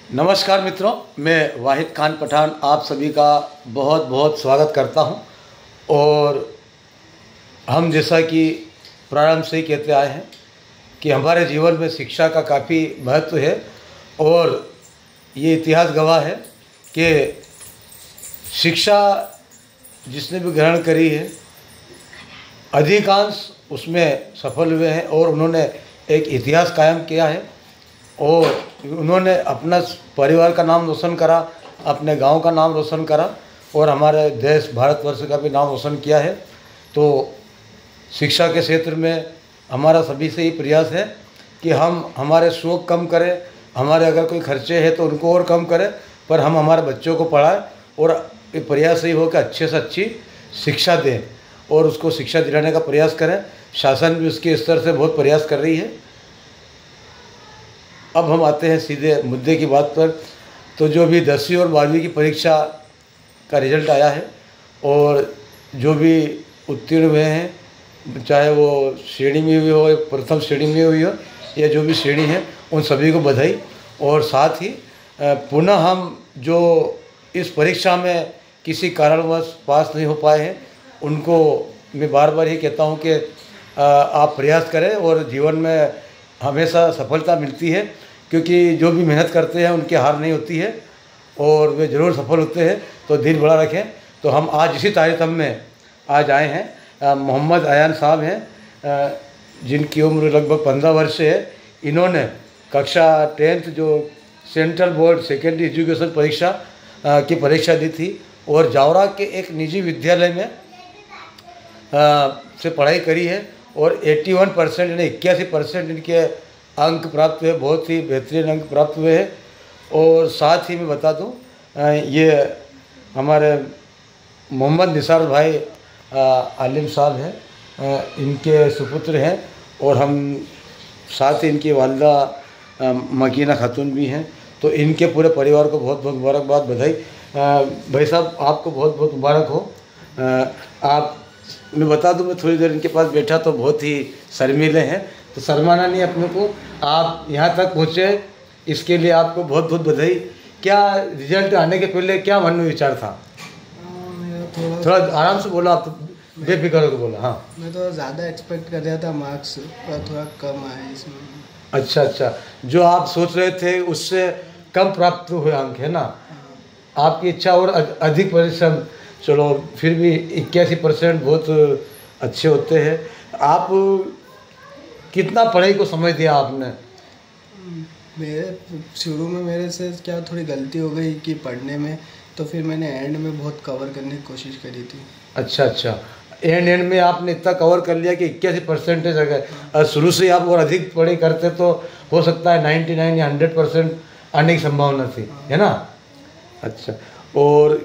नमस्कार मित्रों, मैं वाहिद खान पठान आप सभी का बहुत बहुत स्वागत करता हूं। और हम जैसा कि प्रारंभ से ही कहते आए हैं कि हमारे जीवन में शिक्षा का काफ़ी महत्व है और ये इतिहास गवाह है कि शिक्षा जिसने भी ग्रहण करी है अधिकांश उसमें सफल हुए हैं और उन्होंने एक इतिहास कायम किया है और उन्होंने अपना परिवार का नाम रोशन करा, अपने गांव का नाम रोशन करा और हमारे देश भारतवर्ष का भी नाम रोशन किया है। तो शिक्षा के क्षेत्र में हमारा सभी से ही प्रयास है कि हम हमारे शौक़ कम करें, हमारे अगर कोई खर्चे हैं तो उनको और कम करें, पर हम हमारे बच्चों को पढ़ाएं और प्रयास यही हो कि अच्छे से अच्छी शिक्षा दें और उसको शिक्षा दिलाने का प्रयास करें। शासन भी उसके स्तर से बहुत प्रयास कर रही है। अब हम आते हैं सीधे मुद्दे की बात पर। तो जो भी 10वीं और 12वीं की परीक्षा का रिजल्ट आया है और जो भी उत्तीर्ण हुए हैं, चाहे वो श्रेणी में हुई हो, प्रथम श्रेणी में हुई हो या जो भी श्रेणी है, उन सभी को बधाई। और साथ ही पुनः हम जो इस परीक्षा में किसी कारणवश पास नहीं हो पाए हैं उनको मैं बार बार ये कहता हूँ कि आप प्रयास करें और जीवन में हमेशा सफलता मिलती है, क्योंकि जो भी मेहनत करते हैं उनकी हार नहीं होती है और वे ज़रूर सफल होते हैं। तो दिल बड़ा रखें। तो हम आज इसी कार्यक्रम में आज आए हैं। मोहम्मद अयान साहब हैं जिनकी उम्र लगभग 15 वर्ष है। इन्होंने कक्षा 10th जो सेंट्रल बोर्ड सेकेंडरी एजुकेशन परीक्षा की परीक्षा दी थी और जावरा के एक निजी विद्यालय में से पढ़ाई करी है और 81% यानी 81% इनके अंक प्राप्त हुए, बहुत ही बेहतरीन अंक प्राप्त हुए हैं। और साथ ही मैं बता दूं, ये हमारे मोहम्मद निसार भाई आलिम साहब हैं, इनके सुपुत्र हैं और हम साथ ही इनकी वालिदा मकीना खातून भी हैं। तो इनके पूरे परिवार को बहुत बहुत मुबारकबाद, बधाई। भाई साहब आपको बहुत बहुत मुबारक हो। आप मैं बता दूं, मैं थोड़ी देर इनके पास बैठा तो बहुत ही शर्मीले हैं, तो शर्माना नहीं अपने को। आप यहाँ तक पहुँचे इसके लिए आपको बहुत बहुत बधाई। क्या रिजल्ट आने के पहले क्या मन में विचार था? थोड़ा आराम से बोला, आप बेफिक्र होकर बोला। हाँ, मैं तो ज़्यादा एक्सपेक्ट कर रहा था, मार्क्स पर थोड़ा कम आए इसमें। अच्छा, जो आप सोच रहे थे उससे कम प्राप्त हुए अंक है ना? आपकी इच्छा और अधिक परिश्रम, चलो फिर भी 81% बहुत अच्छे होते हैं। आप कितना पढ़ाई को समझ दिया आपने? मेरे शुरू में मेरे से क्या थोड़ी गलती हो गई कि पढ़ने में, तो फिर मैंने एंड में बहुत कवर करने की कोशिश करी थी। अच्छा, एंड में आपने इतना कवर कर लिया कि 81% आ गए। शुरू से आप और अधिक पढ़ाई करते तो हो सकता है 99 या 100% आने की संभावना थी, है ना? अच्छा, और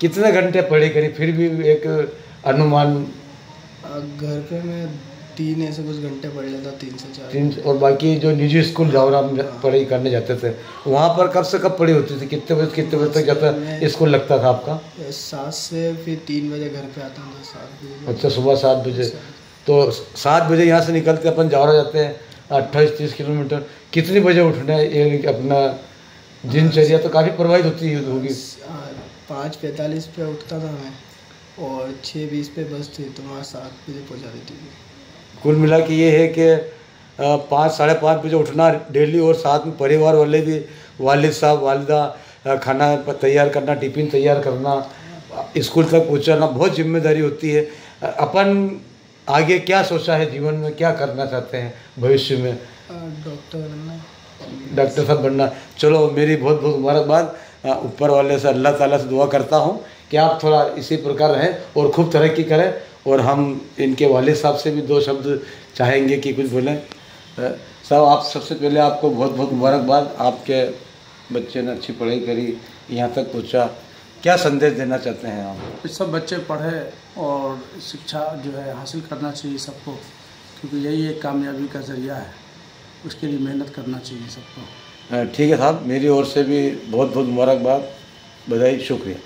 कितने घंटे पढ़ाई करी फिर भी एक अनुमान? घर पे मैं 3 ऐसे कुछ घंटे पढ़ लेता, 3 से 4। 3। और बाकी जो निजी स्कूल जावरा में पढ़ाई करने जाते थे वहाँ पर कब से कब पढ़ाई होती थी? कितने बजे तक जाता स्कूल लगता था आपका? 7 से फिर 3 बजे घर पे आता था, 7 बजे। अच्छा, सुबह 7 बजे। तो 7 बजे यहाँ से निकलते अपन जावरा जाते हैं 28-30 किलोमीटर। कितनी बजे उठना है? ये अपना दिनचर्या तो काफ़ी प्रभावित होती होगी। 5:45 पे उठता था मैं और 6:20 पे बस थी तो वहाँ 7 बजे पहुँचा देती थी। कुल मिला के ये है कि 5 साढ़े 5 बजे उठना डेली और साथ में परिवार वाले भी, वालिद साहब वालिदा, खाना तैयार करना, टिफ़िन तैयार करना, स्कूल तक पहुँचाना, बहुत जिम्मेदारी होती है। अपन आगे क्या सोचा है जीवन में, क्या करना चाहते हैं भविष्य में? डॉक्टर बनना। डॉक्टर साहब बनना। चलो मेरी बहुत बहुत मुबारकबाद। ऊपर वाले से अल्लाह ताला से दुआ करता हूँ कि आप थोड़ा इसी प्रकार रहें और खूब तरक्की करें। और हम इनके वालिद साहब से भी 2 शब्द चाहेंगे कि कुछ बोलें। साहब आप सबसे पहले आपको बहुत बहुत मुबारकबाद। आपके बच्चे ने अच्छी पढ़ाई करी, यहाँ तक पहुँचा, क्या संदेश देना चाहते हैं आप? सब बच्चे पढ़े और शिक्षा जो है हासिल करना चाहिए सबको, क्योंकि यही एक कामयाबी का ज़रिया है। उसके लिए मेहनत करना चाहिए सबको। ठीक है साहब, मेरी ओर से भी बहुत बहुत मुबारकबाद, बधाई, शुक्रिया।